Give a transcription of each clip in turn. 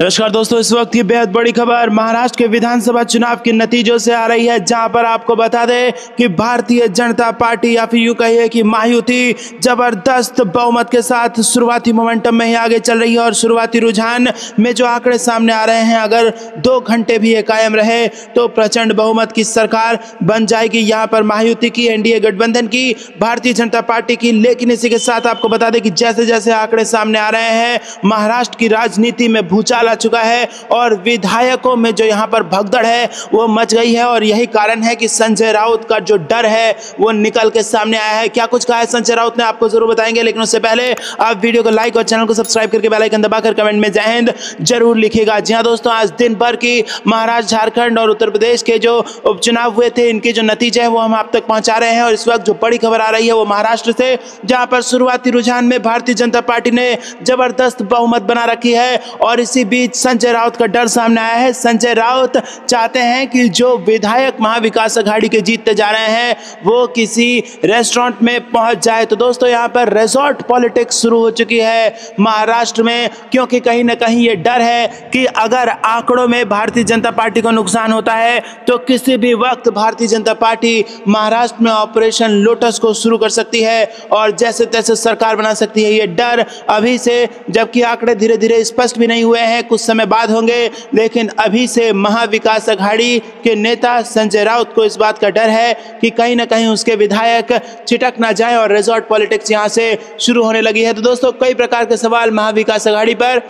नमस्कार दोस्तों, इस वक्त की बेहद बड़ी खबर महाराष्ट्र के विधानसभा चुनाव के नतीजों से आ रही है, जहां पर आपको बता दें कि भारतीय जनता पार्टी या फिर यूं कहिए कि महायुति जबरदस्त बहुमत के साथ शुरुआती मोमेंटम में ही आगे चल रही है। और शुरुआती रुझान में जो आंकड़े सामने आ रहे हैं, अगर 2 घंटे भी ये कायम रहे तो प्रचंड बहुमत की सरकार बन जाएगी। यहाँ पर महायुति की, एनडीए गठबंधन की, भारतीय जनता पार्टी की। लेकिन इसी के साथ आपको बता दें कि जैसे जैसे आंकड़े सामने आ रहे हैं, महाराष्ट्र की राजनीति में भूचाल आ चुका है और विधायकों में जो यहां पर भगदड़ है वो मच गई है। और यही कारण है कि संजय राउत का जो डर है वो निकल के सामने आया है। क्या कुछ कहा है संजय राउत ने, आपको जरूर बताएंगे, लेकिन उससे पहले आप वीडियो को लाइक और चैनल को सब्सक्राइब करके बेल आइकन दबाकर कमेंट में जय हिंद जरूर लिखिएगा। जी हां दोस्तों, आज दिन भर की महाराष्ट्र, झारखंड और उत्तर प्रदेश के जो उपचुनाव हुए थे, इनके जो नतीजे हैं वो हम आप तक पहुंचा रहे हैं। और इस वक्त जो बड़ी खबर आ रही है वो महाराष्ट्र से, जहां पर शुरुआती रुझान में भारतीय जनता पार्टी ने जबरदस्त बहुमत बना रखी है। और इसी बीच संजय राउत का डर सामने आया है। संजय राउत चाहते हैं कि जो विधायक महाविकास अघाड़ी के जीतते जा रहे हैं वो किसी रेस्टोरेंट में पहुंच जाए। तो दोस्तों, यहां पर रिजॉर्ट पॉलिटिक्स शुरू हो चुकी है महाराष्ट्र में, क्योंकि कहीं ना कहीं ये डर है कि अगर आंकड़ों में भारतीय जनता पार्टी को नुकसान होता है तो किसी भी वक्त भारतीय जनता पार्टी महाराष्ट्र में ऑपरेशन लोटस को शुरू कर सकती है और जैसे तैसे सरकार बना सकती है। ये डर अभी से, जबकि आंकड़े धीरे धीरे स्पष्ट भी नहीं हुए हैं, कुछ समय बाद होंगे, लेकिन अभी से महाविकास अघाड़ी के नेता संजय राउत को इस बात का डर है कि कहीं ना कहीं उसके विधायक चिटक ना जाए और रिजॉर्ट पॉलिटिक्स यहां से शुरू होने लगी है। तो दोस्तों, कई प्रकार के सवाल महाविकास अघाड़ी पर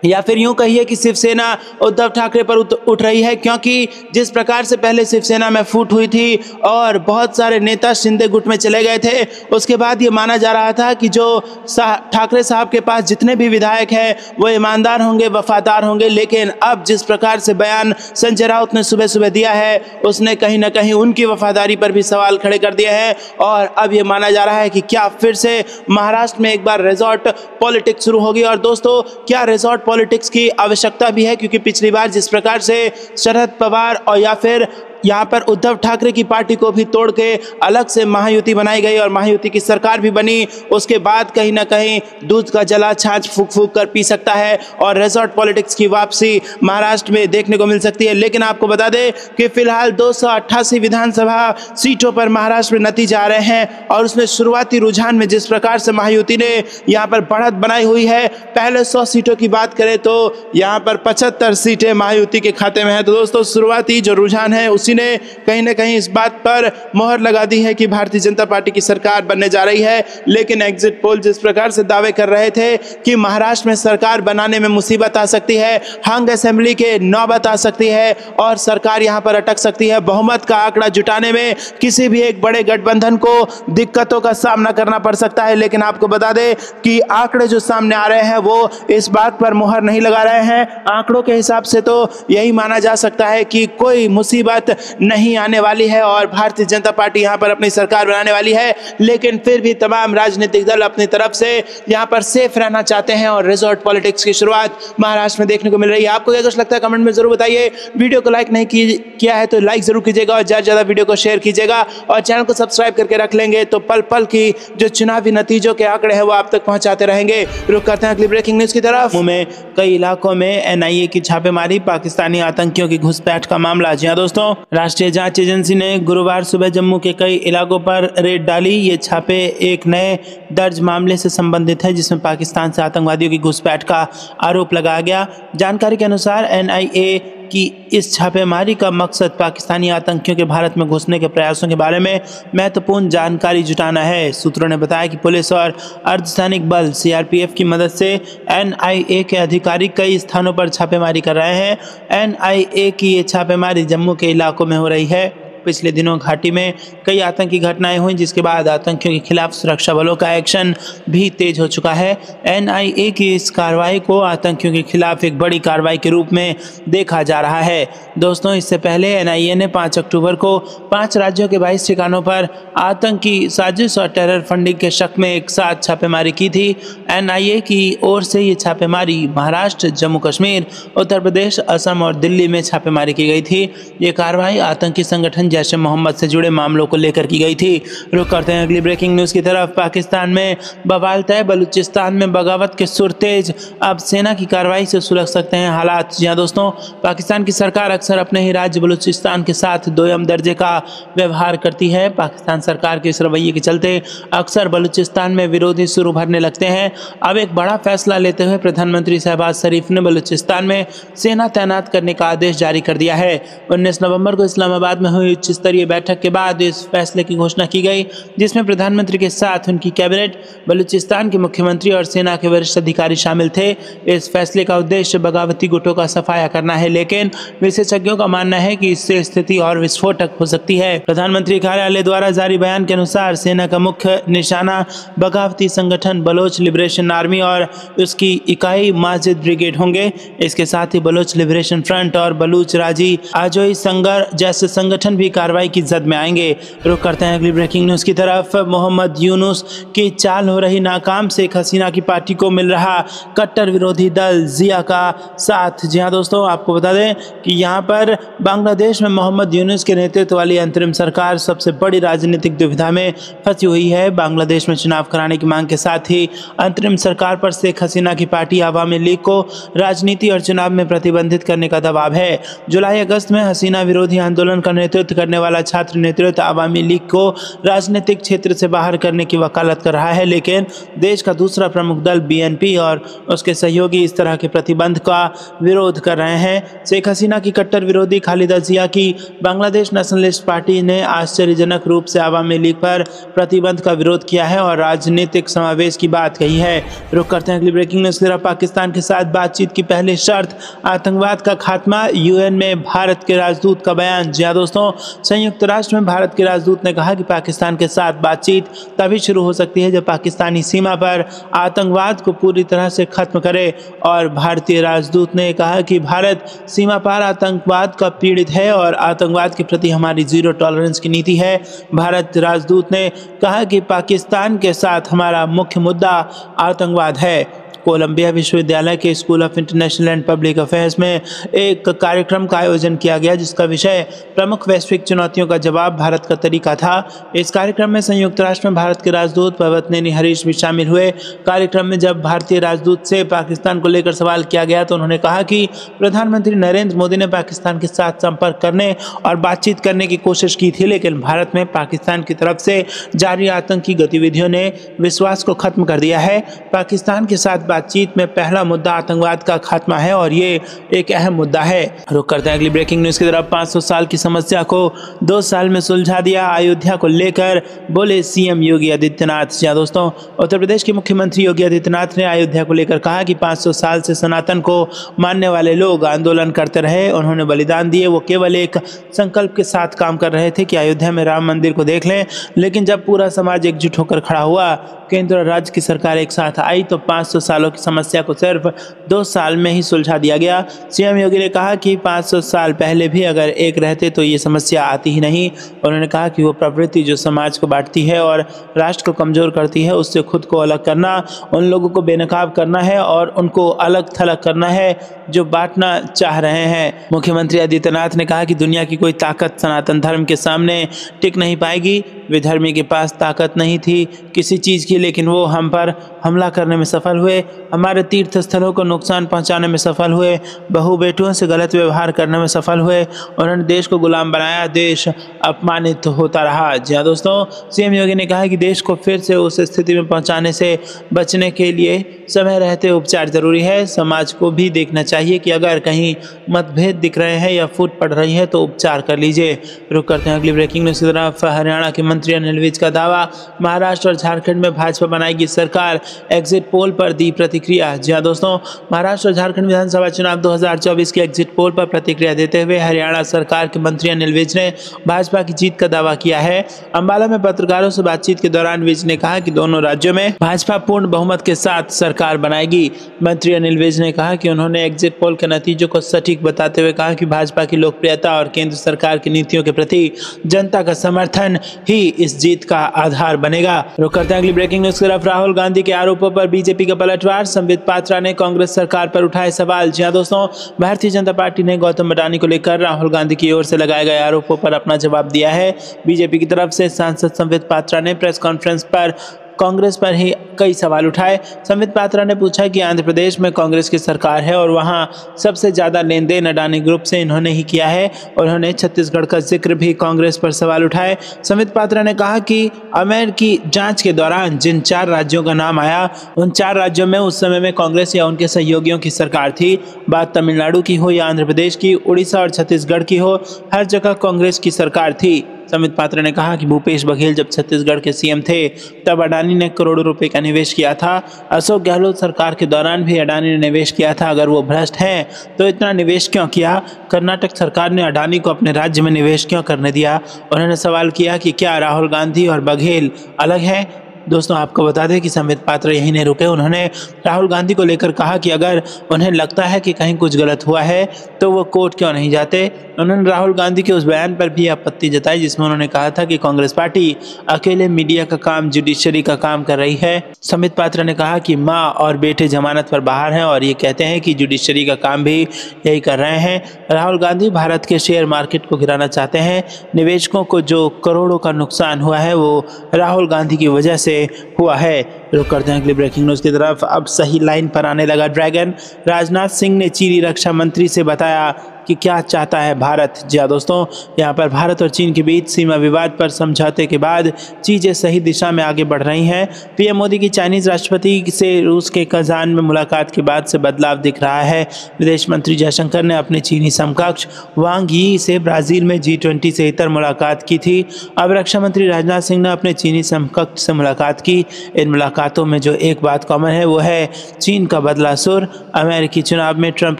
या फिर यूं कहिए कि शिवसेना उद्धव ठाकरे पर उठ रही है, क्योंकि जिस प्रकार से पहले शिवसेना में फूट हुई थी और बहुत सारे नेता शिंदे गुट में चले गए थे, उसके बाद ये माना जा रहा था कि जो ठाकरे साहब के पास जितने भी विधायक हैं वो ईमानदार होंगे, वफादार होंगे। लेकिन अब जिस प्रकार से बयान संजय राउत ने सुबह सुबह दिया है, उसने कहीं ना कहीं उनकी वफादारी पर भी सवाल खड़े कर दिए हैं। और अब ये माना जा रहा है कि क्या फिर से महाराष्ट्र में एक बार रिजॉर्ट पॉलिटिक्स शुरू होगी। और दोस्तों, क्या रिजॉर्ट पॉलिटिक्स की आवश्यकता भी है, क्योंकि पिछली बार जिस प्रकार से शरद पवार और या फिर यहाँ पर उद्धव ठाकरे की पार्टी को भी तोड़ के अलग से महायुति बनाई गई और महायुति की सरकार भी बनी, उसके बाद कहीं ना कहीं दूध का जला छाछ फूक फूक कर पी सकता है और रिजॉर्ट पॉलिटिक्स की वापसी महाराष्ट्र में देखने को मिल सकती है। लेकिन आपको बता दें कि फिलहाल 288 विधानसभा सीटों पर महाराष्ट्र में नतीजे आ रहे हैं और उसमें शुरुआती रुझान में जिस प्रकार से महायुति ने यहाँ पर बढ़त बनाई हुई है, पहले 100 सीटों की बात करें तो यहाँ पर 75 सीटें महायुति के खाते में है। तो दोस्तों, शुरुआती जो रुझान है उसी ने कहीं ना कहीं इस बात पर मोहर लगा दी है कि भारतीय जनता पार्टी की सरकार बनने जा रही है। लेकिन एग्जिट पोल जिस प्रकार से दावे कर रहे थे कि महाराष्ट्र में सरकार बनाने में मुसीबत आ सकती है, हंग असेंबली के नौबत आ सकती है और सरकार यहां पर अटक सकती है, बहुमत का आंकड़ा जुटाने में किसी भी एक बड़े गठबंधन को दिक्कतों का सामना करना पड़ सकता है। लेकिन आपको बता दें कि आंकड़े जो सामने आ रहे हैं वो इस बात पर मोहर नहीं लगा रहे हैं। आंकड़ों के हिसाब से तो यही माना जा सकता है कि कोई मुसीबत नहीं आने वाली है और भारतीय जनता पार्टी यहां पर अपनी सरकार बनाने वाली है। लेकिन फिर भी तमाम राजनीतिक दल अपनी तरफ से यहां पर सेफ रहना चाहते हैं और रिजॉर्ट पॉलिटिक्स की शुरुआत महाराष्ट्र में देखने को मिल रही है। आपको क्या कुछ लगता है कमेंट में जरूर बताइए। वीडियो को लाइक नहीं किया है तो लाइक जरूर कीजिएगा और ज्यादा से ज्यादा वीडियो को शेयर कीजिएगा और चैनल को सब्सक्राइब करके रख लेंगे तो पल पल की जो चुनावी नतीजों के आंकड़े हैं वो आप तक पहुंचाते रहेंगे। रुक करते हैं अगली ब्रेकिंग न्यूज की तरफ। में कई इलाकों में एनआईए की छापेमारी, पाकिस्तानी आतंकियों की घुसपैठ का मामला। जी हां दोस्तों, राष्ट्रीय जांच एजेंसी ने गुरुवार सुबह जम्मू के कई इलाकों पर रेड डाली। ये छापे एक नए दर्ज मामले से संबंधित है जिसमें पाकिस्तान से आतंकवादियों की घुसपैठ का आरोप लगाया गया। जानकारी के अनुसार एनआईए की इस छापेमारी का मकसद पाकिस्तानी आतंकियों के भारत में घुसने के प्रयासों के बारे में महत्वपूर्ण जानकारी जुटाना है। सूत्रों ने बताया कि पुलिस और अर्धसैनिक बल सीआरपीएफ की मदद से एनआईए के अधिकारी कई स्थानों पर छापेमारी कर रहे हैं। एनआईए की ये छापेमारी जम्मू के इलाकों में हो रही है। पिछले दिनों घाटी में कई आतंकी घटनाएं हुई, जिसके बाद आतंकियों के खिलाफ सुरक्षा बलों का एक्शन भी तेज हो चुका है। एनआईए की इस कार्रवाई को आतंकियों के खिलाफ एक बड़ी कार्रवाई के रूप में देखा जा रहा है। दोस्तों, इससे पहले एनआईए ने 5 अक्टूबर को 5 राज्यों के 22 ठिकानों पर आतंकी साजिश और टेरर फंडिंग के शक में एक साथ छापेमारी की थी। एनआईए की ओर से ये छापेमारी महाराष्ट्र, जम्मू कश्मीर, उत्तर प्रदेश, असम और दिल्ली में छापेमारी की गई थी। ये कार्रवाई आतंकी संगठन जैश ए मोहम्मद से जुड़े मामलों को लेकर की गई थी। रुक करते हैं अगली ब्रेकिंग न्यूज़ की तरफ। पाकिस्तान में बवाल तय, बलूचिस्तान में बगावत के सुर तेज, अब सेना की कार्रवाई से सुलझ सकते हैं हालात। जी हाँ दोस्तों, पाकिस्तान की सरकार अक्सर अपने ही राज्य बलूचिस्तान के साथ दोयम दर्जे का व्यवहार करती है। पाकिस्तान सरकार के इस रवैये के चलते अक्सर बलूचिस्तान में विरोधी सुर उभरने लगते हैं। अब एक बड़ा फैसला लेते हुए प्रधानमंत्री शहबाज शरीफ ने बलूचिस्तान में सेना तैनात करने का आदेश जारी कर दिया है। 19 नवंबर को इस्लामाबाद में हुई उच्च स्तरीय बैठक के बाद इस फैसले की घोषणा की गई, जिसमें प्रधानमंत्री के साथ उनकी कैबिनेट, बलूचिस्तान के मुख्यमंत्री और सेना के वरिष्ठ अधिकारी शामिल थे। इस फैसले का उद्देश्य बगावती गुटों का सफाया करना है, लेकिन विशेषज्ञों का मानना है कि इससे स्थिति और विस्फोटक हो सकती है। प्रधानमंत्री कार्यालय द्वारा जारी बयान के अनुसार सेना का मुख्य निशाना बगावती संगठन बलोच लिबरेशन आर्मी और उसकी इकाई माजिद ब्रिगेड होंगे। इसके साथ ही बलोच लिबरेशन फ्रंट और बलूच राजी आजोई संगर जैसे संगठन भी कार्रवाई की जद में आएंगे। रुक करते हैं अगली ब्रेकिंग न्यूज़ की तरफ। मोहम्मद यूनुस की चाल हो रही नाकाम, शेख हसीना की पार्टी को मिल रहा कट्टर विरोधी दल जिया का साथ। जी हाँ दोस्तों, आपको बता दें कि यहाँ पर बांग्लादेश में मोहम्मद यूनुस के नेतृत्व वाली अंतरिम सरकार सबसे बड़ी राजनीतिक दुविधा में फंसी हुई है। बांग्लादेश में चुनाव कराने की मांग के साथ ही अंतरिम सरकार पर शेख हसीना की पार्टी आवामी लीग को राजनीति और चुनाव में प्रतिबंधित करने का दबाव है। जुलाई अगस्त में हसीना विरोधी आंदोलन का नेतृत्व करने वाला छात्र नेतृत्व आवामी लीग को राजनीतिक क्षेत्र से बाहर करने की वकालत कर रहा है, लेकिन देश का दूसरा प्रमुख दल बीएनपी और उसके सहयोगी इस तरह के प्रतिबंध का विरोध कर रहे हैं। शेख हसीना की कट्टर विरोधी खालिदा जिया की बांग्लादेश नेशनलिस्ट पार्टी ने आश्चर्यजनक रूप से आवामी लीग पर प्रतिबंध का विरोध किया है और राजनीतिक समावेश की बात कही है। रुक करते हैं अगली ब्रेकिंग न्यूज़ की तरफ। पाकिस्तान के साथ बातचीत की पहली शर्त आतंकवाद का खात्मा, यूएन में भारत के राजदूत का बयान। जी हाँ दोस्तों, संयुक्त राष्ट्र में भारत के राजदूत ने कहा कि पाकिस्तान के साथ बातचीत तभी शुरू हो सकती है जब पाकिस्तानी सीमा पर आतंकवाद को पूरी तरह से खत्म करे। और भारतीय राजदूत ने कहा कि भारत सीमा पार आतंकवाद का पीड़ित है और आतंकवाद के प्रति हमारी जीरो टॉलरेंस की नीति है। भारत राजदूत ने कहा कि पाकिस्तान के साथ हमारा मुख्य मुद्दा आतंकवाद है। कोलंबिया विश्वविद्यालय के school of international and public affairs में एक कार्यक्रम का आयोजन किया गया, जिसका विषय प्रमुख वैश्विक चुनौतियों का जवाब, भारत का तरीका था। इस कार्यक्रम में संयुक्त राष्ट्र में भारत के राजदूत पवतनेनी हरीश भी शामिल हुए। कार्यक्रम में जब भारतीय राजदूत से पाकिस्तान को लेकर सवाल किया गया तो उन्होंने कहा कि प्रधानमंत्री नरेंद्र मोदी ने पाकिस्तान के साथ संपर्क करने और बातचीत करने की कोशिश की थी, लेकिन भारत में पाकिस्तान की तरफ से जारी आतंकी गतिविधियों ने विश्वास को खत्म कर दिया है। पाकिस्तान के साथ बातचीत में पहला मुद्दा आतंकवाद का खात्मा है और ये एक अहम मुद्दा है। रुक करते हैं अगली ब्रेकिंग न्यूज़ की तरफ। 500 साल की समस्या को 2 साल में सुलझा दिया, अयोध्या को लेकर बोले सीएम योगी आदित्यनाथ। जी दोस्तों, उत्तर प्रदेश के मुख्यमंत्री योगी आदित्यनाथ ने अयोध्या को लेकर कहा कि 500 साल से सनातन को मानने वाले लोग आंदोलन करते रहे, उन्होंने बलिदान दिए, वो केवल एक संकल्प के साथ काम कर रहे थे कि अयोध्या में राम मंदिर को देख लें, लेकिन जब पूरा समाज एकजुट होकर खड़ा हुआ, केंद्र और राज्य की सरकार एक साथ आई तो 500 सालों की समस्या को सिर्फ 2 साल में ही सुलझा दिया गया। सीएम योगी ने कहा कि 500 साल पहले भी अगर एक रहते तो ये समस्या आती ही नहीं। उन्होंने कहा कि वो प्रवृत्ति जो समाज को बांटती है और राष्ट्र को कमजोर करती है, उससे खुद को अलग करना, उन लोगों को बेनकाब करना है और उनको अलग थलग करना है जो बांटना चाह रहे हैं। मुख्यमंत्री आदित्यनाथ ने कहा कि दुनिया की कोई ताकत सनातन धर्म के सामने टिक नहीं पाएगी। विधर्मी के पास ताकत नहीं थी किसी चीज़ की, लेकिन वो हम पर हमला करने में सफल हुए, हमारे तीर्थ स्थलों को नुकसान पहुंचाने में सफल हुए, बहू बेटियों से गलत व्यवहार करने में सफल हुए, उन्होंने देश को गुलाम बनाया, देश अपमानित होता रहा। जी हाँ दोस्तों, सीएम योगी ने कहा कि देश को फिर से उस स्थिति में पहुंचाने से बचने के लिए समय रहते उपचार जरूरी है। समाज को भी देखना चाहिए कि अगर कहीं मतभेद दिख रहे हैं या फूट पड़ रही है तो उपचार कर लीजिए। रुक करते हैं अगली ब्रेकिंग न्यूज़ की तरफ। हरियाणा के मंत्री अनिल विज का दावा, महाराष्ट्र और झारखंड में भाजपा बनाएगी सरकार, एग्जिट पोल पर दी प्रतिक्रिया। जी हाँ दोस्तों, महाराष्ट्र और झारखंड विधानसभा चुनाव 2024 के एग्जिट पोल पर प्रतिक्रिया देते हुए हरियाणा सरकार के मंत्री अनिल विज ने भाजपा की जीत का दावा किया है। अंबाला में पत्रकारों से बातचीत के दौरान विज ने कहा कि दोनों राज्यों में भाजपा पूर्ण बहुमत के साथ सरकार बनाएगी। मंत्री अनिल विज ने कहा कि उन्होंने एग्जिट पोल के नतीजों को सटीक बताते हुए कहा कि भाजपा की लोकप्रियता और केंद्र सरकार की नीतियों के प्रति जनता का समर्थन ही ही इस जीत का आधार बनेगा। रुक करते हैं अगली ब्रेकिंग न्यूज की तरफ। राहुल गांधी के आरोपों पर बीजेपी का पलटवार, संबित पात्रा ने कांग्रेस सरकार पर उठाए सवाल। जी हां दोस्तों, भारतीय जनता पार्टी ने गौतम अडानी को लेकर राहुल गांधी की ओर से लगाए गए आरोपों पर अपना जवाब दिया है। बीजेपी की तरफ से सांसद संबित पात्रा ने प्रेस कॉन्फ्रेंस पर कांग्रेस पर ही कई सवाल उठाए। संबित पात्रा ने पूछा कि आंध्र प्रदेश में कांग्रेस की सरकार है और वहां सबसे ज्यादा लेन देन अडानी ग्रुप से इन्होंने ही किया है। उन्होंने छत्तीसगढ़ का जिक्र भी कांग्रेस पर सवाल उठाए। संबित पात्रा ने कहा कि आमेर की जांच के दौरान जिन 4 राज्यों का नाम आया, उन 4 राज्यों में उस समय में कांग्रेस या उनके सहयोगियों की सरकार थी। बात तमिलनाडु की हो या आंध्र प्रदेश की, उड़ीसा और छत्तीसगढ़ की हो, हर जगह कांग्रेस की सरकार थी। संबित पात्रा ने कहा कि भूपेश बघेल जब छत्तीसगढ़ के सीएम थे तब अडानी ने करोड़ों रुपए का निवेश किया था। अशोक गहलोत सरकार के दौरान भी अडानी ने निवेश किया था। अगर वो भ्रष्ट हैं तो इतना निवेश क्यों किया? कर्नाटक सरकार ने अडानी को अपने राज्य में निवेश क्यों करने दिया? उन्होंने सवाल किया कि क्या राहुल गांधी और बघेल अलग हैं? दोस्तों, आपको बता दें कि संबित पात्रा यहीं नहीं रुके। उन्होंने राहुल गांधी को लेकर कहा कि अगर उन्हें लगता है कि कहीं कुछ गलत हुआ है तो वो कोर्ट क्यों नहीं जाते। उन्होंने राहुल गांधी के उस बयान पर भी आपत्ति जताई जिसमें उन्होंने कहा था कि कांग्रेस पार्टी अकेले मीडिया का काम, जुडिशरी का काम कर रही है। संबित पात्रा ने कहा कि माँ और बेटे जमानत पर बाहर हैं और ये कहते हैं कि जुडिशरी का काम भी यही कर रहे हैं। राहुल गांधी भारत के शेयर मार्केट को गिराना चाहते हैं। निवेशकों को जो करोड़ों का नुकसान हुआ है वो राहुल गांधी की वजह से हुआ है। रुक करते हैं अगली ब्रेकिंग न्यूज की तरफ। अब सही लाइन पर आने लगा ड्रैगन। राजनाथ सिंह ने चीनी रक्षा मंत्री से बताया कि क्या चाहता है भारत। जी हाँ दोस्तों, यहाँ पर भारत और चीन के बीच सीमा विवाद पर समझौते के बाद चीजें सही दिशा में आगे बढ़ रही हैं। पीएम मोदी की चाइनीज राष्ट्रपति से रूस के कजान में मुलाकात के बाद से बदलाव दिख रहा है। विदेश मंत्री जयशंकर ने अपने चीनी समकक्ष वांग यी से ब्राजील में G20 से इतर मुलाकात की थी। अब रक्षा मंत्री राजनाथ सिंह ने अपने चीनी समकक्ष से मुलाकात की। इन मुलाकातों में जो एक बात कॉमन है वो है चीन का बदला सुर। अमेरिकी चुनाव में ट्रंप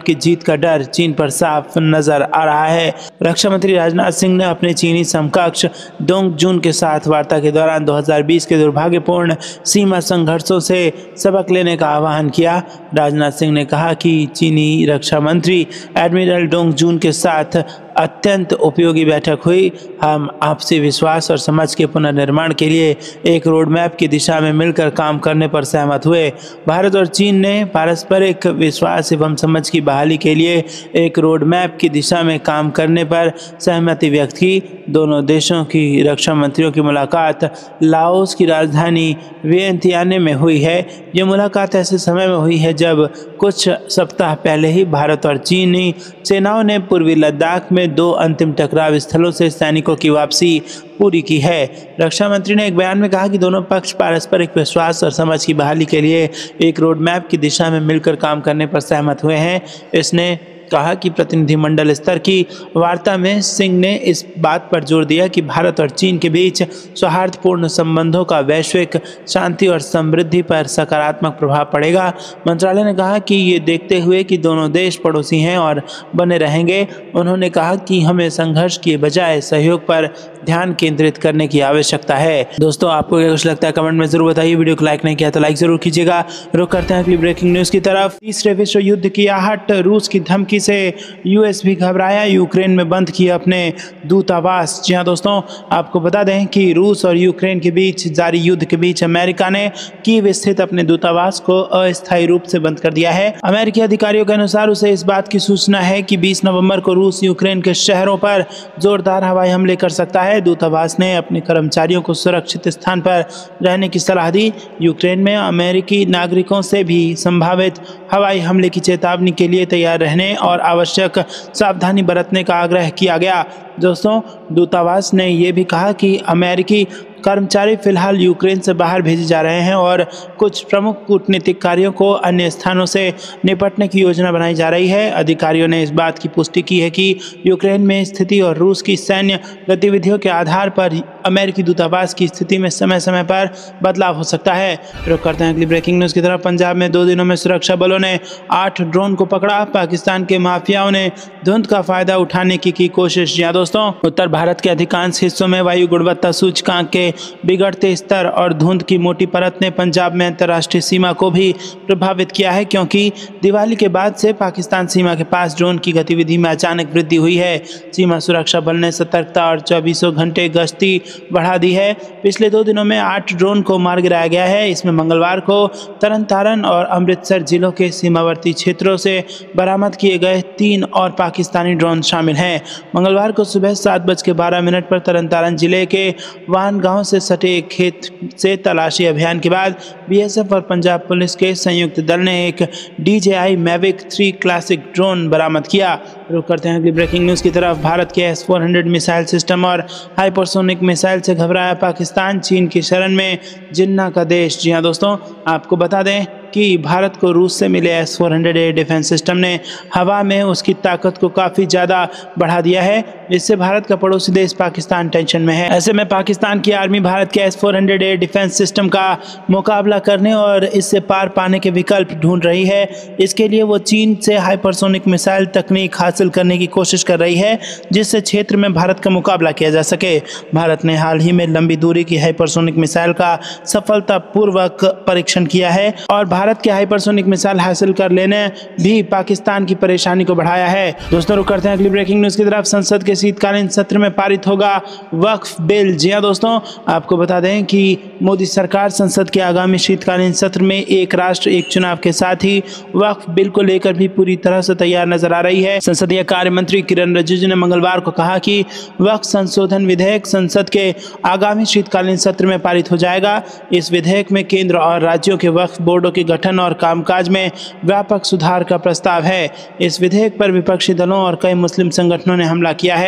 की जीत का डर चीन पर साफ नजर आ रहा है। रक्षा मंत्री राजनाथ सिंह ने अपने चीनी समकक्ष डोंग जुन के साथ वार्ता के दौरान 2020 के दुर्भाग्यपूर्ण सीमा संघर्षों से सबक लेने का आह्वान किया। राजनाथ सिंह ने कहा कि चीनी रक्षा मंत्री एडमिरल डोंग जुन के साथ अत्यंत उपयोगी बैठक हुई। हम आपसी विश्वास और समझ के पुनर्निर्माण के लिए एक रोड मैप की दिशा में मिलकर काम करने पर सहमत हुए। भारत और चीन ने पारस्परिक विश्वास एवं समझ की बहाली के लिए एक रोड मैप की दिशा में काम करने पर सहमति व्यक्त की। दोनों देशों की रक्षा मंत्रियों की मुलाकात लाओस की राजधानी वियंतियाने में हुई है। ये मुलाकात ऐसे समय में हुई है जब कुछ सप्ताह पहले ही भारत और चीनी सेनाओं ने पूर्वी लद्दाख में 2 अंतिम टकराव स्थलों से सैनिकों की वापसी पूरी की है। रक्षा मंत्री ने एक बयान में कहा कि दोनों पक्ष पारस्परिक विश्वास और समझ की बहाली के लिए एक रोड मैप की दिशा में मिलकर काम करने पर सहमत हुए हैं। इसने कहा कि प्रतिनिधिमंडल स्तर की वार्ता में सिंह ने इस बात पर जोर दिया कि भारत और चीन के बीच सौहार्दपूर्ण संबंधों का वैश्विक शांति और समृद्धि पर सकारात्मक प्रभाव पड़ेगा। मंत्रालय ने कहा कि ये देखते हुए कि दोनों देश पड़ोसी हैं और बने रहेंगे, उन्होंने कहा कि हमें संघर्ष के बजाय सहयोग पर ध्यान केंद्रित करने की आवश्यकता है। दोस्तों, आपको क्या कुछ लगता है कमेंट में जरूर बताइए। वीडियो को लाइक नहीं किया तो लाइक जरूर कीजिएगा। रुक करते हैं अगली ब्रेकिंग न्यूज की तरफ। तीसरे विश्व युद्ध की आहट, रूस की धमकी से यूएस भी घबराया, यूक्रेन में बंद किया अपने दूतावास। जी हां दोस्तों, आपको बता दें कि रूस और यूक्रेन के बीच जारी युद्ध के बीच अमेरिका ने कीव स्थित अपने दूतावास को अस्थायी रूप से बंद कर दिया है। अमेरिकी अधिकारियों के अनुसार उसे इस बात की सूचना है कि 20 नवंबर को रूस यूक्रेन के शहरों पर जोरदार हवाई हमले कर सकता है। दूतावास ने अपने कर्मचारियों को सुरक्षित स्थान पर रहने की सलाह दी। यूक्रेन में अमेरिकी नागरिकों से भी संभावित हवाई हमले की चेतावनी के लिए तैयार रहने और आवश्यक सावधानी बरतने का आग्रह किया गया। दोस्तों, दूतावास ने यह भी कहा कि अमेरिकी कर्मचारी फिलहाल यूक्रेन से बाहर भेजे जा रहे हैं और कुछ प्रमुख कूटनीतिक कार्यों को अन्य स्थानों से निपटने की योजना बनाई जा रही है। अधिकारियों ने इस बात की पुष्टि की है कि यूक्रेन में स्थिति और रूस की सैन्य गतिविधियों के आधार पर अमेरिकी दूतावास की स्थिति में समय समय पर बदलाव हो सकता है। रुक करते हैं अगली ब्रेकिंग न्यूज़ की तरफ। पंजाब में 2 दिनों में सुरक्षा बलों ने 8 ड्रोन को पकड़ा। पाकिस्तान के माफियाओं ने धुंध का फायदा उठाने की कोशिश। जी दोस्तों, उत्तर भारत के अधिकांश हिस्सों में वायु गुणवत्ता सूचकांक के बिगड़ते स्तर और धुंध की मोटी परत ने पंजाब में अंतर्राष्ट्रीय सीमा को भी प्रभावित किया है, क्योंकि दिवाली के बाद से पाकिस्तान सीमा के पास ड्रोन की गतिविधि में अचानक वृद्धि हुई है। सीमा सुरक्षा बल ने सतर्कता और 24 घंटे गश्ती बढ़ा दी है। पिछले 2 दिनों में 8 ड्रोन को मार गिराया गया है। इसमें मंगलवार को तरन तारण और अमृतसर जिलों के सीमावर्ती क्षेत्रों से बरामद किए गए 3 और पाकिस्तानी ड्रोन शामिल हैं। मंगलवार को सुबह 7:12 पर तरन तारण जिले के वान गांव से सटे एक खेत से तलाशी अभियान के बाद बीएसएफ और पंजाब पुलिस के संयुक्त दल ने एक DJI Mavic 3 क्लासिक ड्रोन बरामद किया। रुक करते हैं अगली ब्रेकिंग न्यूज़ की तरफ। भारत के S-400 मिसाइल सिस्टम और हाइपरसोनिक मिसाइल से घबराया पाकिस्तान, चीन की शरण में जिन्ना का देश। जी हाँ दोस्तों, आपको बता दें कि भारत को रूस से मिले S-400 एयर डिफेंस सिस्टम ने हवा में उसकी ताकत को काफ़ी ज़्यादा बढ़ा दिया है। इससे भारत का पड़ोसी देश पाकिस्तान टेंशन में है। ऐसे में पाकिस्तान की आर्मी भारत के S-400 एयर डिफेंस सिस्टम का मुकाबला करने और इससे पार पाने के विकल्प ढूंढ रही है। इसके लिए वो चीन से हाइपरसोनिक मिसाइल तकनीक हासिल करने की कोशिश कर रही है, जिससे क्षेत्र में भारत का मुकाबला किया जा सके। भारत ने हाल ही में लंबी दूरी की हाइपरसोनिक मिसाइल का सफलतापूर्वक परीक्षण किया है और भारत के हाइपरसोनिक मिसाइल हासिल कर लेने भी पाकिस्तान की परेशानी को बढ़ाया है। दोस्तों, रुक करते हैं अगली ब्रेकिंग न्यूज़ की तरफ। संसद के शीतकालीन सत्र में पारित होगा वक्फ बिल। जी हां दोस्तों, आपको बता दें कि मोदी सरकार संसद के आगामी शीतकालीन सत्र में एक राष्ट्र एक चुनाव के साथ ही वक्फ बिल को लेकर भी पूरी तरह से तैयार नजर आ रही है। संसदीय कार्य मंत्री किरण रिजिजू ने मंगलवार को कहा कि वक्फ संशोधन विधेयक संसद के आगामी शीतकालीन सत्र में पारित हो जाएगा। इस विधेयक में केंद्र और राज्यों के वक्फ बोर्डों के गठन और कामकाज में व्यापक सुधार का प्रस्ताव है। इस विधेयक पर विपक्षी दलों और कई मुस्लिम संगठनों ने हमला किया है।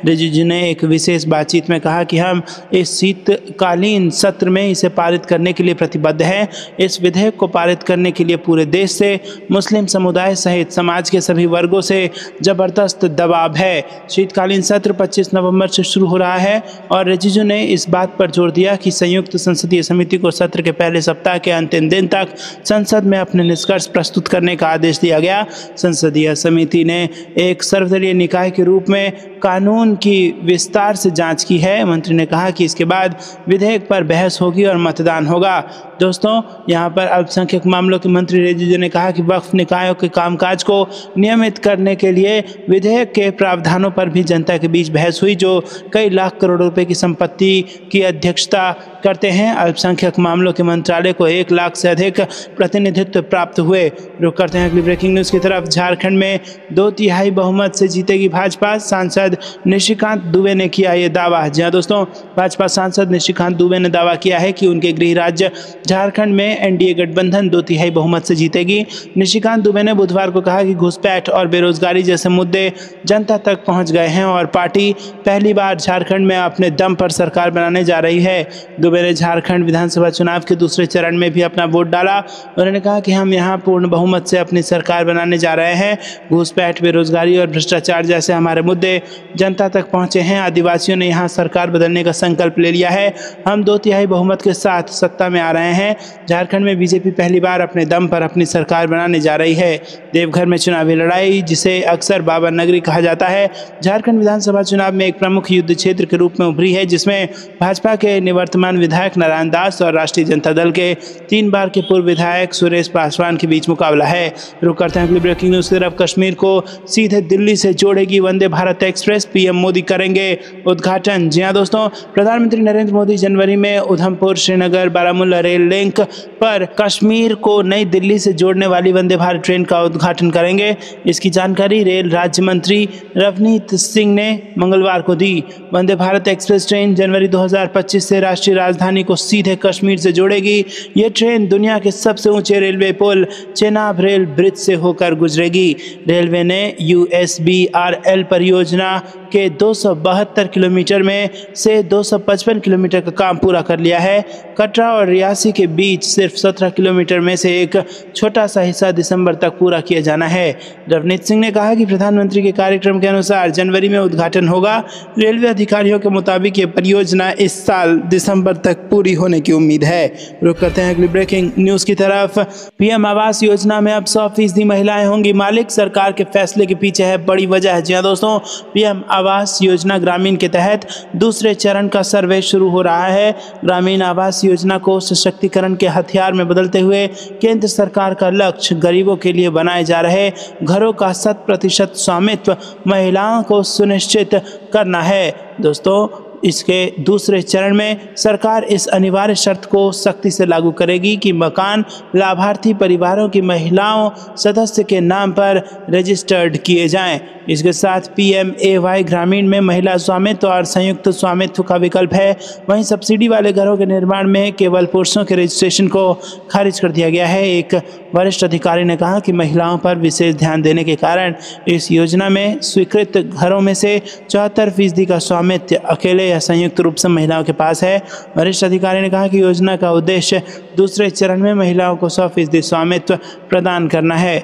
रिजिजू ने एक विशेष बातचीत में कहा कि हम इस शीतकालीन सत्र में इसे पारित करने के लिए प्रतिबद्ध हैं। इस विधेयक को पारित करने के लिए पूरे देश से मुस्लिम समुदाय सहित समाज के सभी वर्गों से जबरदस्त दबाव है। शीतकालीन सत्र 25 नवंबर से शुरू हो रहा है और रिजिजू ने इस बात पर जोर दिया कि संयुक्त संसदीय समिति को सत्र के पहले सप्ताह के अंतिम दिन तक संसद में अपने निष्कर्ष प्रस्तुत करने का आदेश दिया गया। संसदीय समिति ने एक सर्वदलीय निकाय के रूप में कानून की विस्तार से जांच की है। मंत्री ने कहा कि इसके बाद विधेयक पर बहस होगी और मतदान होगा। दोस्तों, यहाँ पर अल्पसंख्यक मामलों के मंत्री रिजिजू ने कहा कि वक्फ निकायों के कामकाज को नियमित करने के लिए विधेयक के प्रावधानों पर भी जनता के बीच बहस हुई, जो कई लाख करोड़ रुपए की संपत्ति की अध्यक्षता करते हैं। अल्पसंख्यक मामलों के मंत्रालय को 1 लाख से अधिक प्रतिनिधित्व प्राप्त हुए। रुक करते हैं अगली ब्रेकिंग न्यूज़ की तरफ। झारखंड में 2/3 बहुमत से जीतेगी भाजपा, सांसद निशिकांत दुबे ने किया ये दावा। जी हाँ दोस्तों, भाजपा सांसद निशिकांत दुबे ने दावा किया है कि उनके गृह राज्य झारखंड में एनडीए गठबंधन 2/3 बहुमत से जीतेगी। निशिकांत दुबे ने बुधवार को कहा कि घुसपैठ और बेरोजगारी जैसे मुद्दे जनता तक पहुंच गए हैं और पार्टी पहली बार झारखंड में अपने दम पर सरकार बनाने जा रही है। दुबे ने झारखंड विधानसभा चुनाव के दूसरे चरण में भी अपना वोट डाला। उन्होंने कहा कि हम यहाँ पूर्ण बहुमत से अपनी सरकार बनाने जा रहे हैं। घुसपैठ, बेरोजगारी और भ्रष्टाचार जैसे हमारे मुद्दे जनता तक पहुंचे हैं। आदिवासियों ने यहाँ सरकार बदलने का संकल्प ले लिया है। हम 2/3 बहुमत के साथ सत्ता में आ रहे हैं। झारखंड में बीजेपी पहली बार अपने दम पर अपनी सरकार बनाने जा रही है। देवघर में चुनावी लड़ाई, जिसे अक्सर बाबा नगरी कहा जाता है, झारखंड विधानसभा चुनाव में एक प्रमुख युद्ध क्षेत्र के रूप में उभरी है, जिसमें भाजपा के निवर्तमान विधायक नारायण दास और राष्ट्रीय जनता दल के 3 बार के पूर्व विधायक सुरेश पासवान के बीच मुकाबला है। रुक करते हैं अगली ब्रेकिंग न्यूज़ की तरफ। कश्मीर को सीधे दिल्ली से जोड़ेगी वंदे भारत एक्सप्रेस, पीएम मोदी करेंगे उद्घाटन। जी हाँ दोस्तों, प्रधानमंत्री नरेंद्र मोदी जनवरी में उधमपुर, श्रीनगर, बारामूला रेल लिंक पर कश्मीर को नई दिल्ली से जोड़ने वाली वंदे भारत ट्रेन का उद्घाटन करेंगे। इसकी जानकारी रेल राज्य मंत्री रवनीत सिंह ने मंगलवार को दी। वंदे भारत एक्सप्रेस ट्रेन जनवरी 2025 से राष्ट्रीय राजधानी को सीधे कश्मीर से जोड़ेगी। ये ट्रेन दुनिया के सबसे ऊंचे रेलवे पुल चेनाब रेल ब्रिज से होकर गुजरेगी। रेलवे ने USBRL परियोजना के 272 किलोमीटर में से 255 किलोमीटर का काम पूरा कर लिया है। कटरा और रियासी के बीच सिर्फ 17 किलोमीटर में से एक छोटा सा हिस्सा दिसंबर तक पूरा किया जाना है। रवनीत सिंह ने कहा कि प्रधानमंत्री के कार्यक्रम के अनुसार जनवरी में उद्घाटन होगा। रेलवे अधिकारियों के मुताबिक ये परियोजना इस साल दिसंबर तक पूरी होने की उम्मीद है। रुक करते हैं अगली ब्रेकिंग न्यूज की तरफ। पीएम आवास योजना में अब 100% महिलाएं होंगी मालिक, सरकार के फैसले के पीछे है बड़ी वजह। जी हाँ दोस्तों, पीएम आवास योजना ग्रामीण के तहत दूसरे चरण का सर्वे शुरू हो रहा है। ग्रामीण आवास योजना को सशक्तिकरण के हथियार में बदलते हुए केंद्र सरकार का लक्ष्य गरीबों के लिए बनाए जा रहे घरों का 100% स्वामित्व महिलाओं को सुनिश्चित करना है। दोस्तों, इसके दूसरे चरण में सरकार इस अनिवार्य शर्त को सख्ती से लागू करेगी कि मकान लाभार्थी परिवारों की महिलाओं सदस्य के नाम पर रजिस्टर्ड किए जाएं। इसके साथ PMAY ग्रामीण में महिला स्वामित्व और संयुक्त स्वामित्व का विकल्प है। वहीं सब्सिडी वाले घरों के निर्माण में केवल पुरुषों के रजिस्ट्रेशन को खारिज कर दिया गया है। एक वरिष्ठ अधिकारी ने कहा कि महिलाओं पर विशेष ध्यान देने के कारण इस योजना में स्वीकृत घरों में से 74% का स्वामित्व अकेले या संयुक्त रूप से महिलाओं के पास है। वरिष्ठ अधिकारी ने कहा कि योजना का उद्देश्य दूसरे चरण में महिलाओं को 100% स्वामित्व प्रदान करना है।